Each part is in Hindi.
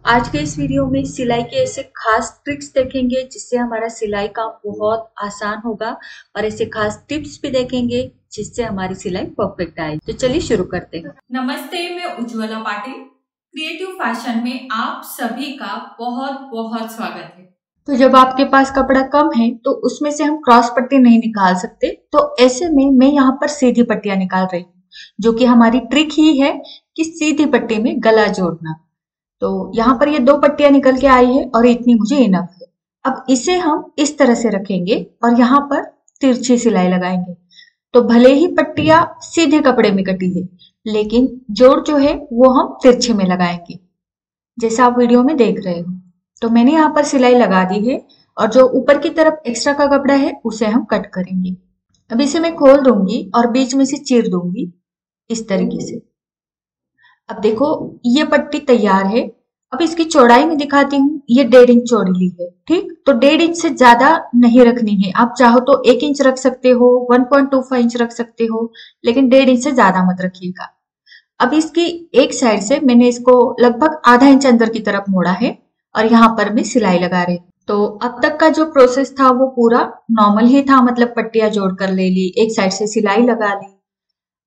आज के इस वीडियो में सिलाई के ऐसे खास ट्रिक्स देखेंगे जिससे हमारा सिलाई काम बहुत आसान होगा और ऐसे खास टिप्स भी देखेंगे जिससे हमारी सिलाई परफेक्ट आए। तो चलिए शुरू करते हैं। नमस्ते, मैं उज्ज्वला पाटिल। क्रिएटिव फैशन में आप सभी का बहुत बहुत स्वागत है। तो जब आपके पास कपड़ा कम है तो उसमें से हम क्रॉस पट्टी नहीं निकाल सकते, तो ऐसे में मैं यहाँ पर सीधी पट्टियां निकाल रही हूँ, जो कि हमारी ट्रिक ही है कि सीधी पट्टी में गला जोड़ना। तो यहाँ पर ये 2 पट्टियां निकल के आई है और इतनी मुझे इनफ है। अब इसे हम इस तरह से रखेंगे और यहाँ पर तिरछी सिलाई लगाएंगे। तो भले ही पट्टियां सीधे कपड़े में कटी है, लेकिन जोड़ जो है वो हम तिरछे में लगाएंगे, जैसा आप वीडियो में देख रहे हो। तो मैंने यहाँ पर सिलाई लगा दी है और जो ऊपर की तरफ एक्स्ट्रा का कपड़ा है उसे हम कट करेंगे। अब इसे मैं खोल दूंगी और बीच में से चीर दूंगी इस तरीके से। अब देखो ये पट्टी तैयार है। अब इसकी चौड़ाई में दिखाती हूँ। ये 1.5 इंच चौड़ी ली है, ठीक। तो 1.5 इंच से ज्यादा नहीं रखनी है। आप चाहो तो 1 इंच रख सकते हो, 1.25 इंच रख सकते हो, लेकिन 1.5 इंच से ज्यादा मत रखिएगा। अब इसकी एक साइड से मैंने इसको लगभग आधा इंच अंदर की तरफ मोड़ा है और यहाँ पर मैं सिलाई लगा रही हूँ। तो अब तक का जो प्रोसेस था वो पूरा नॉर्मल ही था, मतलब पट्टियां जोड़ कर ले ली, एक साइड से सिलाई लगा ली।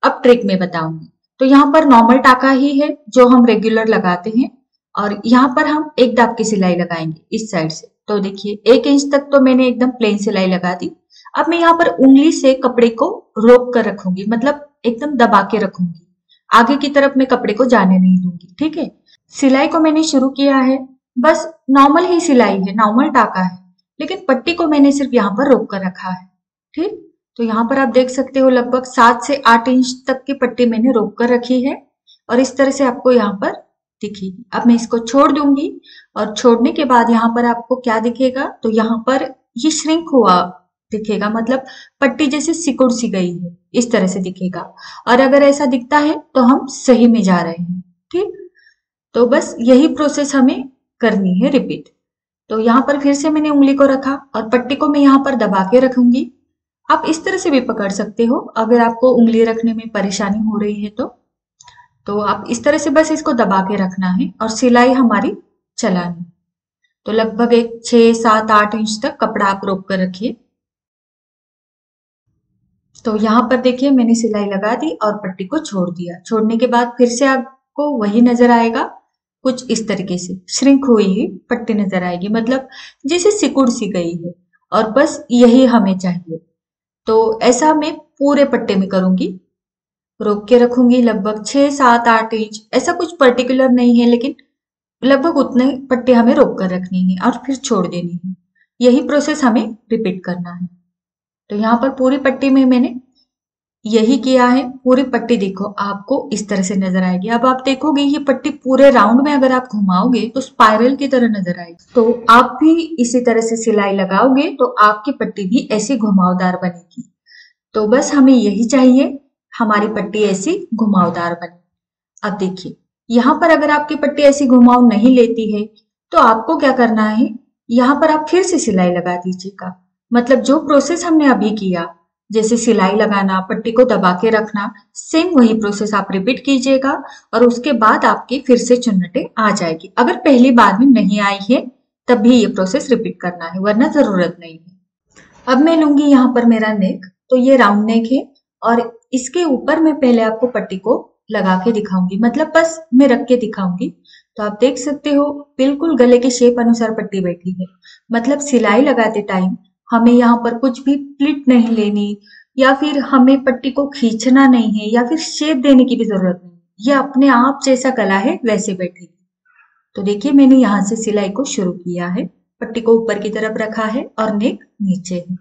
अब ट्रिक में बताऊंगी। तो यहाँ पर नॉर्मल टाका ही है जो हम रेगुलर लगाते हैं और यहाँ पर हम एक दाब की सिलाई लगाएंगे इस साइड से। तो देखिए 1 इंच तक तो मैंने एकदम प्लेन सिलाई लगा दी। अब मैं यहाँ पर उंगली से कपड़े को रोक कर रखूंगी, मतलब एकदम दबा के रखूंगी। आगे की तरफ मैं कपड़े को जाने नहीं दूंगी, ठीक है। सिलाई को मैंने शुरू किया है, बस नॉर्मल ही सिलाई है, नॉर्मल टाका है, लेकिन पट्टी को मैंने सिर्फ यहाँ पर रोक कर रखा है, ठीक। तो यहाँ पर आप देख सकते हो लगभग 7 से 8 इंच तक की पट्टी मैंने रोक कर रखी है और इस तरह से आपको यहाँ पर दिखेगी। अब मैं इसको छोड़ दूंगी और छोड़ने के बाद यहाँ पर आपको क्या दिखेगा, तो यहाँ पर ये श्रिंक हुआ दिखेगा, मतलब पट्टी जैसे सिकुड़ सी गई है, इस तरह से दिखेगा। और अगर ऐसा दिखता है तो हम सही में जा रहे हैं, ठीक। तो बस यही प्रोसेस हमें करनी है रिपीट। तो यहाँ पर फिर से मैंने उंगली को रखा और पट्टी को मैं यहाँ पर दबा के रखूंगी। आप इस तरह से भी पकड़ सकते हो अगर आपको उंगली रखने में परेशानी हो रही है तो आप इस तरह से बस इसको दबा के रखना है और सिलाई हमारी चलानी। तो लगभग एक 6, 7, 8 इंच तक कपड़ा आप रोक कर रखिए। तो यहाँ पर देखिए मैंने सिलाई लगा दी और पट्टी को छोड़ दिया। छोड़ने के बाद फिर से आपको वही नजर आएगा, कुछ इस तरीके से श्रिंक हुई ही पट्टी नजर आएगी, मतलब जैसे सिकुड़ सी गई है। और बस यही हमें चाहिए। तो ऐसा मैं पूरे पट्टे में करूंगी, रोक के रखूंगी लगभग 6, 7, 8 इंच, ऐसा कुछ पर्टिकुलर नहीं है, लेकिन लगभग उतने पट्टे हमें रोक कर रखनी है और फिर छोड़ देनी है। यही प्रोसेस हमें रिपीट करना है। तो यहाँ पर पूरी पट्टी में मैंने यही किया है। पूरी पट्टी देखो आपको इस तरह से नजर आएगी। अब आप देखोगे ये पट्टी पूरे राउंड में अगर आप घुमाओगे तो स्पाइरल की तरह नजर आएगी। तो आप भी इसी तरह से सिलाई लगाओगे तो आपकी पट्टी भी ऐसी घुमावदार बनेगी। तो बस हमें यही चाहिए, हमारी पट्टी ऐसी घुमावदार बने। अब देखिए यहाँ पर अगर आपकी पट्टी ऐसी घुमाव नहीं लेती है तो आपको क्या करना है, यहाँ पर आप फिर से सिलाई लगा दीजिएगा। मतलब जो प्रोसेस हमने अभी किया, जैसे सिलाई लगाना, पट्टी को दबा के रखना, सेम वही प्रोसेस आप रिपीट कीजिएगा और उसके बाद आपकी फिर से चुन्नटें आ जाएगी। अगर पहली बार में नहीं आई है तब भी ये प्रोसेस रिपीट करना है, वरना जरूरत नहीं है। अब मैं लूंगी यहाँ पर मेरा नेक। तो ये राउंड नेक है और इसके ऊपर मैं पहले आपको पट्टी को लगा के दिखाऊंगी, मतलब बस मैं रख के दिखाऊंगी। तो आप देख सकते हो बिल्कुल गले के शेप अनुसार पट्टी बैठी है। मतलब सिलाई लगाते टाइम हमें यहाँ पर कुछ भी प्लिट नहीं लेनी या फिर हमें पट्टी को खींचना नहीं है या फिर शेप देने की भी जरूरत नहीं। ये अपने आप जैसा गला है वैसे बैठेगी। तो देखिए मैंने यहाँ से सिलाई को शुरू किया है, पट्टी को ऊपर की तरफ रखा है और नेक नीचे है।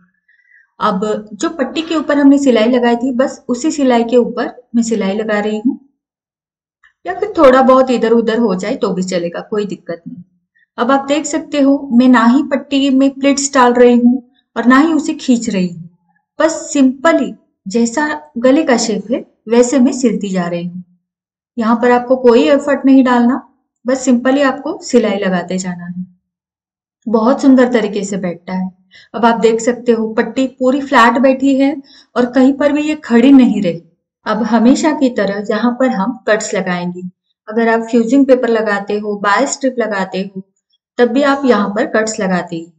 अब जो पट्टी के ऊपर हमने सिलाई लगाई थी, बस उसी सिलाई के ऊपर मैं सिलाई लगा रही हूँ, या फिर थोड़ा बहुत इधर उधर हो जाए तो भी चलेगा, कोई दिक्कत नहीं। अब आप देख सकते हो मैं ना ही पट्टी में प्लिट्स डाल रही हूँ और ना ही उसे खींच रही हूँ। बस सिंपली जैसा गले का शेप है वैसे मैं सिलती जा रही हूँ। यहाँ पर आपको कोई एफर्ट नहीं डालना, बस सिंपली आपको सिलाई लगाते जाना है। बहुत सुंदर तरीके से बैठता है। अब आप देख सकते हो पट्टी पूरी फ्लैट बैठी है और कहीं पर भी ये खड़ी नहीं रही। अब हमेशा की तरह जहां पर हम कट्स लगाएंगे, अगर आप फ्यूजिंग पेपर लगाते हो, बाय स्ट्रिप लगाते हो, तब भी आप यहाँ पर कट्स लगाते ही।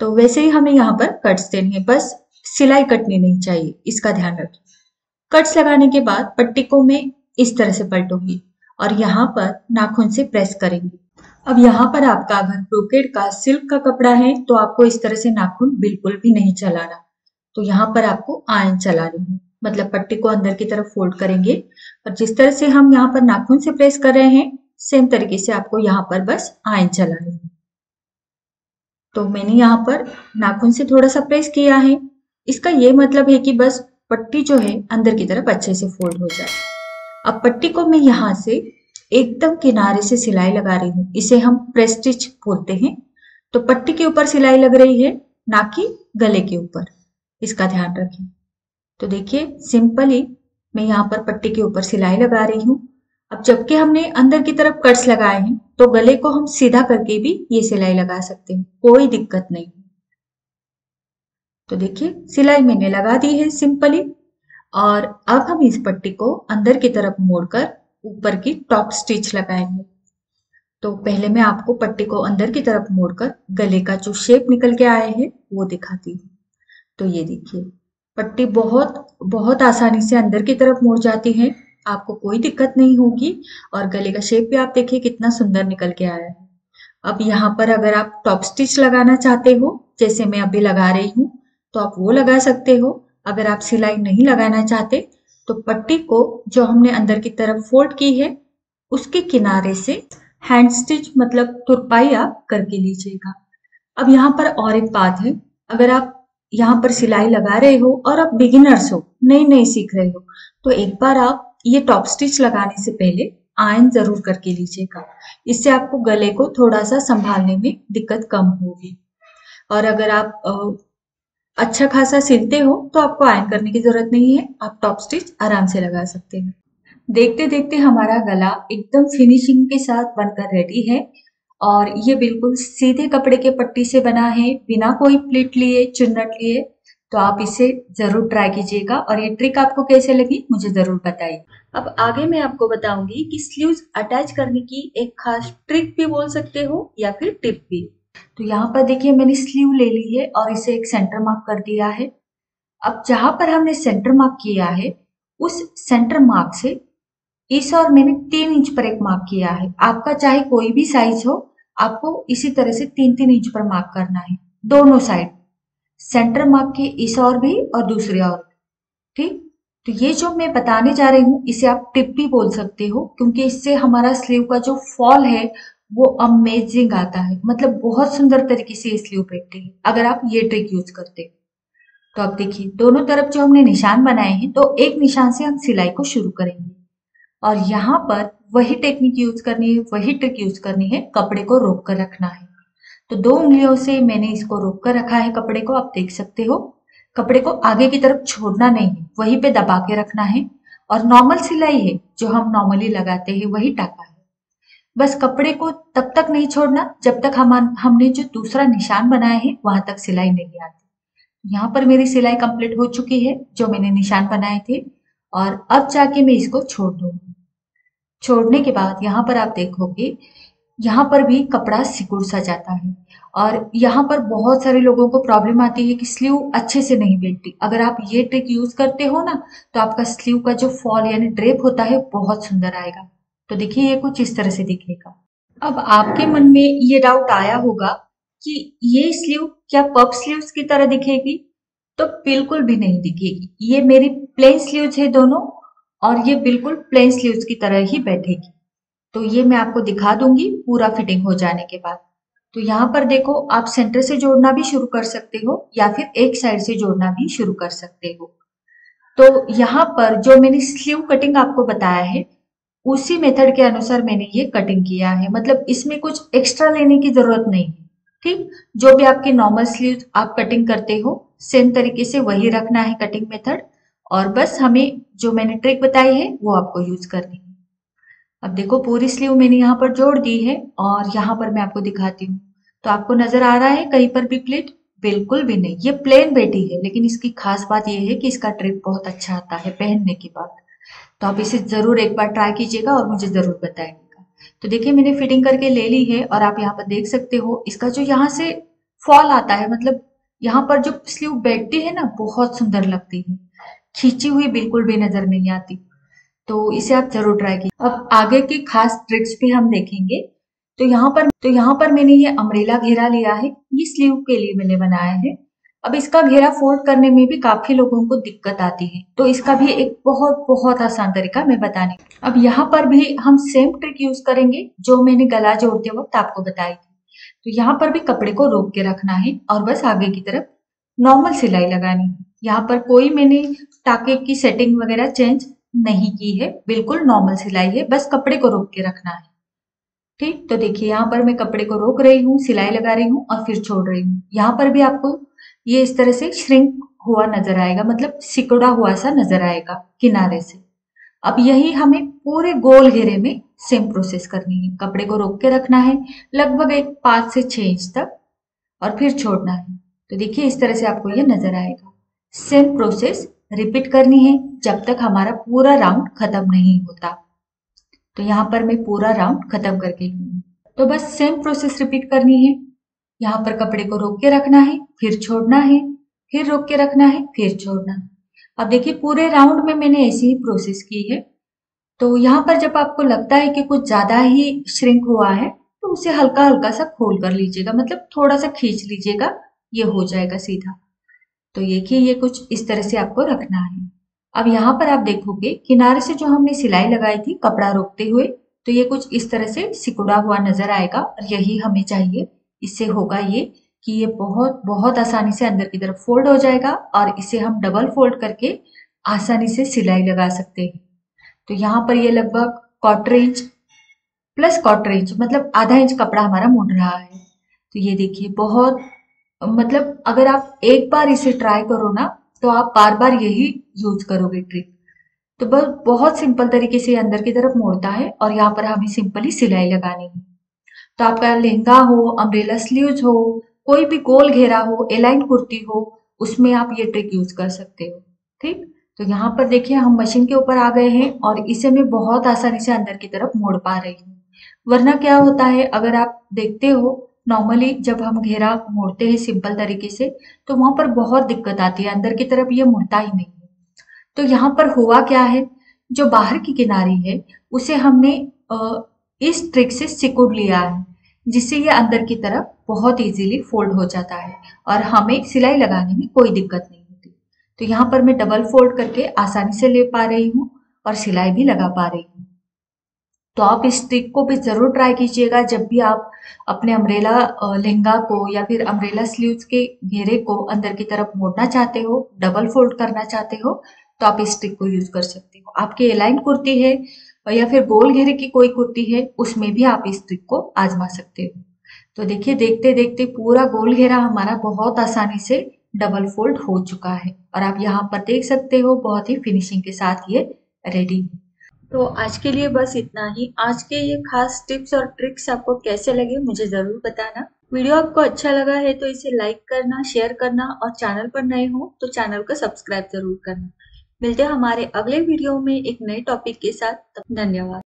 तो वैसे ही हमें यहाँ पर कट्स देनी है, बस सिलाई कटनी नहीं चाहिए, इसका ध्यान रखिए। कट्स लगाने के बाद पट्टी को मैं इस तरह से पलटूंगी और यहाँ पर नाखून से प्रेस करेंगे। अब यहाँ पर आपका अगर ब्रोकेड का सिल्क का कपड़ा है तो आपको इस तरह से नाखून बिल्कुल भी नहीं चलाना। तो यहाँ पर आपको आयन चलानी है, मतलब पट्टी को अंदर की तरफ फोल्ड करेंगे और जिस तरह से हम यहाँ पर नाखून से प्रेस कर रहे हैं, सेम तरीके से आपको यहाँ पर बस आयन चलानी है। तो मैंने यहाँ पर नाखून से थोड़ा सा प्रेस किया है। इसका ये मतलब है कि बस पट्टी जो है अंदर की तरफ अच्छे से फोल्ड हो जाए। अब पट्टी को मैं यहाँ से एकदम किनारे से सिलाई लगा रही हूँ, इसे हम प्रेस स्टिच बोलते हैं। तो पट्टी के ऊपर सिलाई लग रही है, ना कि गले के ऊपर, इसका ध्यान रखें। तो देखिए सिंपली मैं यहाँ पर पट्टी के ऊपर सिलाई लगा रही हूँ। अब जबकि हमने अंदर की तरफ कट्स लगाए हैं तो गले को हम सीधा करके भी ये सिलाई लगा सकते हैं, कोई दिक्कत नहीं। तो देखिए सिलाई मैंने लगा दी है सिंपली, और अब हम इस पट्टी को अंदर की तरफ मोड़कर ऊपर की टॉप स्टिच लगाएंगे। तो पहले मैं आपको पट्टी को अंदर की तरफ मोड़कर गले का जो शेप निकल के आए हैं वो दिखाती हूँ। तो ये देखिए पट्टी बहुत बहुत आसानी से अंदर की तरफ मुड़ जाती है, आपको कोई दिक्कत नहीं होगी। और गले का शेप भी आप देखिए कितना सुंदर निकल के आया है। अब यहाँ पर अगर आप टॉप स्टिच लगाना चाहते हो, जैसे मैं अभी लगा रही हूँ, तो आप वो लगा सकते हो। अगर आप सिलाई नहीं लगाना चाहते तो पट्टी को जो हमने अंदर की तरफ फोल्ड की है उसके किनारे से हैंड स्टिच मतलब तुरपाई आप करके लीजिएगा। अब यहाँ पर और एक बात है, अगर आप यहाँ पर सिलाई लगा रहे हो और आप बिगिनर्स हो, नई नई सीख रहे हो, तो एक बार आप ये टॉप स्टिच लगाने से पहले आयन जरूर करके लीजिएगा। इससे आपको गले को थोड़ा सा संभालने में दिक्कत कम होगी। और अगर आप अच्छा खासा सिलते हो तो आपको आयन करने की जरूरत नहीं है, आप टॉप स्टिच आराम से लगा सकते हैं। देखते देखते हमारा गला एकदम फिनिशिंग के साथ बनकर रेडी है, और ये बिल्कुल सीधे कपड़े के पट्टी से बना है, बिना कोई प्लिट लिए, चुन्नट लिए। तो आप इसे जरूर ट्राई कीजिएगा, और ये ट्रिक आपको कैसे लगी मुझे जरूर बताइए। अब आगे मैं आपको बताऊंगी कि स्लीव्स अटैच करने की एक खास ट्रिक भी बोल सकते हो या फिर टिप भी। तो यहाँ पर देखिए मैंने स्लीव ले ली है और इसे एक सेंटर मार्क कर दिया है। अब जहां पर हमने सेंटर मार्क किया है उस सेंटर मार्क से इस और मैंने 3 इंच पर एक मार्क किया है। आपका चाहे कोई भी साइज हो, आपको इसी तरह से 3-3 इंच पर मार्क करना है, दोनों साइड, सेंटर मार्क के इस और भी और दूसरे और भी। ठीक, तो ये जो मैं बताने जा रही हूँ इसे आप टिप भी बोल सकते हो, क्योंकि इससे हमारा स्लीव का जो फॉल है वो अमेजिंग आता है, मतलब बहुत सुंदर तरीके से स्लीव बैठती है अगर आप ये ट्रिक यूज करते हो। तो अब देखिए दोनों तरफ जो हमने निशान बनाए हैं, तो एक निशान से हम सिलाई को शुरू करेंगे और यहाँ पर वही टेक्निक यूज करनी है, वही ट्रिक यूज करनी है, कपड़े को रोक कर रखना है। तो 2 उंगलियों से मैंने इसको रोक कर रखा है कपड़े को, आप देख सकते हो। कपड़े को आगे की तरफ छोड़ना नहीं है, वहीं पे दबा के रखना है, और नॉर्मल सिलाई है जो हम नॉर्मली लगाते हैं वही टाका है। बस कपड़े को तब तक नहीं छोड़ना जब तक हमने जो दूसरा निशान बनाया है वहां तक सिलाई नहीं आती। यहाँ पर मेरी सिलाई कंप्लीट हो चुकी है जो मैंने निशान बनाए थे, और अब जाके मैं इसको छोड़ दूंगी। छोड़ने के बाद यहाँ पर आप देखोगे यहाँ पर भी कपड़ा सिकुड़ सा जाता है, और यहाँ पर बहुत सारे लोगों को प्रॉब्लम आती है कि स्लीव अच्छे से नहीं बैठती। अगर आप ये ट्रिक यूज करते हो ना, तो आपका स्लीव का जो फॉल यानी ड्रेप होता है बहुत सुंदर आएगा। तो देखिए ये कुछ इस तरह से दिखेगा। अब आपके मन में ये डाउट आया होगा कि ये स्लीव क्या पफ स्लीव्स की तरह दिखेगी? तो बिल्कुल भी नहीं दिखेगी। ये मेरी प्लेन स्लीव्स है दोनों, और ये बिल्कुल प्लेन स्लीव्स की तरह ही बैठेगी। तो ये मैं आपको दिखा दूंगी पूरा फिटिंग हो जाने के बाद। तो यहाँ पर देखो, आप सेंटर से जोड़ना भी शुरू कर सकते हो या फिर एक साइड से जोड़ना भी शुरू कर सकते हो। तो यहाँ पर जो मैंने स्लीव कटिंग आपको बताया है उसी मेथड के अनुसार मैंने ये कटिंग किया है, मतलब इसमें कुछ एक्स्ट्रा लेने की जरूरत नहीं है। ठीक, जो भी आपके नॉर्मल स्लीव आप कटिंग करते हो सेम तरीके से वही रखना है कटिंग मेथड, और बस हमें जो मैंने ट्रिक बताई है वो आपको यूज करनी है। अब देखो पूरी स्लीव मैंने यहाँ पर जोड़ दी है, और यहाँ पर मैं आपको दिखाती हूँ। तो आपको नजर आ रहा है कहीं पर भी प्लिट? बिल्कुल भी नहीं, ये प्लेन बैठी है। लेकिन इसकी खास बात यह है कि इसका ट्रिप बहुत अच्छा आता है पहनने के बाद। तो आप इसे जरूर एक बार ट्राई कीजिएगा और मुझे जरूर बताइएगा। तो देखिए मैंने फिटिंग करके ले ली है और आप यहाँ पर देख सकते हो इसका जो यहाँ से फॉल आता है, मतलब यहाँ पर जो स्लीव बैठती है ना, बहुत सुंदर लगती है, खींची हुई बिल्कुल भी नजर नहीं आती। तो इसे आप जरूर ट्राई कीजिए। अब आगे की खास ट्रिक्स भी हम देखेंगे। तो यहाँ पर मैंने ये अम्ब्रेला घेरा लिया है, ये स्लीव के लिए मैंने बनाया है। अब इसका घेरा फोल्ड करने में भी काफी लोगों को दिक्कत आती है, तो इसका भी एक बहुत बहुत आसान तरीका मैं बताने। अब यहाँ पर भी हम सेम ट्रिक यूज करेंगे जो मैंने गला जोड़ते वक्त आपको बताई थी। तो यहाँ पर भी कपड़े को रोक के रखना है और बस आगे की तरफ नॉर्मल सिलाई लगानी है। यहाँ पर कोई मैंने टाके की सेटिंग वगैरह चेंज नहीं की है, बिल्कुल नॉर्मल सिलाई है, बस कपड़े को रोक के रखना है। ठीक, तो देखिए यहाँ पर मैं कपड़े को रोक रही हूँ, सिलाई लगा रही हूँ और फिर छोड़ रही हूँ। यहाँ पर भी आपको ये इस तरह से श्रिंक हुआ नजर आएगा, मतलब सिकुड़ा हुआ सा नजर आएगा किनारे से। अब यही हमें पूरे गोल घेरे में सेम प्रोसेस करनी है। कपड़े को रोक के रखना है लगभग एक 5 से 6 इंच तक और फिर छोड़ना है। तो देखिए इस तरह से आपको ये नजर आएगा। सेम प्रोसेस रिपीट करनी है जब तक हमारा पूरा राउंड खत्म नहीं होता। तो यहाँ पर मैं पूरा राउंड खत्म करके हूँ। तो बस सेम प्रोसेस रिपीट करनी है। यहाँ पर कपड़े को रोक के रखना है, फिर छोड़ना है, फिर रोक के रखना है, फिर छोड़ना है। अब देखिए पूरे राउंड में मैंने ऐसी ही प्रोसेस की है। तो यहाँ पर जब आपको लगता है कि कुछ ज्यादा ही श्रिंक हुआ है तो उसे हल्का हल्का सा खोल कर लीजिएगा, मतलब थोड़ा सा खींच लीजिएगा, ये हो जाएगा सीधा। तो देखिए ये कुछ इस तरह से आपको रखना है। अब यहाँ पर आप देखोगे किनारे से जो हमने सिलाई लगाई थी कपड़ा रोकते हुए, तो ये कुछ इस तरह से सिकुड़ा हुआ नजर आएगा और यही हमें चाहिए। इससे होगा ये कि ये बहुत बहुत आसानी से अंदर की तरफ फोल्ड हो जाएगा और इसे हम डबल फोल्ड करके आसानी से सिलाई लगा सकते हैं। तो यहाँ पर ये लगभग quarter inch plus quarter inch, मतलब आधा इंच कपड़ा हमारा मुड़ रहा है। तो ये देखिए बहुत, मतलब अगर आप एक बार इसे ट्राई करो ना तो आप बार बार यही यूज करोगे ट्रिक। तो बस बहुत सिंपल तरीके से अंदर की तरफ मोड़ता है और यहाँ पर हमें सिंपली सिलाई लगानी है। तो आपका लहंगा हो, अम्ब्रेला स्लीव्स हो, कोई भी गोल घेरा हो, एलाइन कुर्ती हो, उसमें आप ये ट्रिक यूज कर सकते हो। ठीक, तो यहाँ पर देखिए हम मशीन के ऊपर आ गए हैं और इसे मैं बहुत आसानी से अंदर की तरफ मोड़ पा रही हूँ। वरना क्या होता है, अगर आप देखते हो नॉर्मली जब हम घेरा मोड़ते हैं सिंपल तरीके से तो वहां पर बहुत दिक्कत आती है, अंदर की तरफ ये मुड़ता ही नहीं है। तो यहाँ पर हुआ क्या है, जो बाहर की किनारी है उसे हमने इस ट्रिक से सिकुड़ लिया है, जिससे ये अंदर की तरफ बहुत इजीली फोल्ड हो जाता है और हमें सिलाई लगाने में कोई दिक्कत नहीं होती। तो यहाँ पर मैं डबल फोल्ड करके आसानी से ले पा रही हूँ और सिलाई भी लगा पा रही हूँ। तो आप इस ट्रिक को भी जरूर ट्राई कीजिएगा जब भी आप अपने अम्ब्रेला लहंगा को या फिर अम्ब्रेला स्लीव्स के घेरे को अंदर की तरफ मोड़ना चाहते हो, डबल फोल्ड करना चाहते हो, तो आप इस ट्रिक को यूज कर सकते हो। आपकी एलाइन कुर्ती है या फिर गोल घेरे की कोई कुर्ती है, उसमें भी आप इस ट्रिक को आजमा सकते हो। तो देखिए देखते देखते पूरा गोल घेरा हमारा बहुत आसानी से डबल फोल्ड हो चुका है और आप यहाँ पर देख सकते हो बहुत ही फिनिशिंग के साथ ये रेडी है। तो आज के लिए बस इतना ही। आज के ये खास टिप्स और ट्रिक्स आपको कैसे लगे मुझे जरूर बताना। वीडियो आपको अच्छा लगा है तो इसे लाइक करना, शेयर करना और चैनल पर नए हो तो चैनल को सब्सक्राइब जरूर करना। मिलते हैं हमारे अगले वीडियो में एक नए टॉपिक के साथ। धन्यवाद।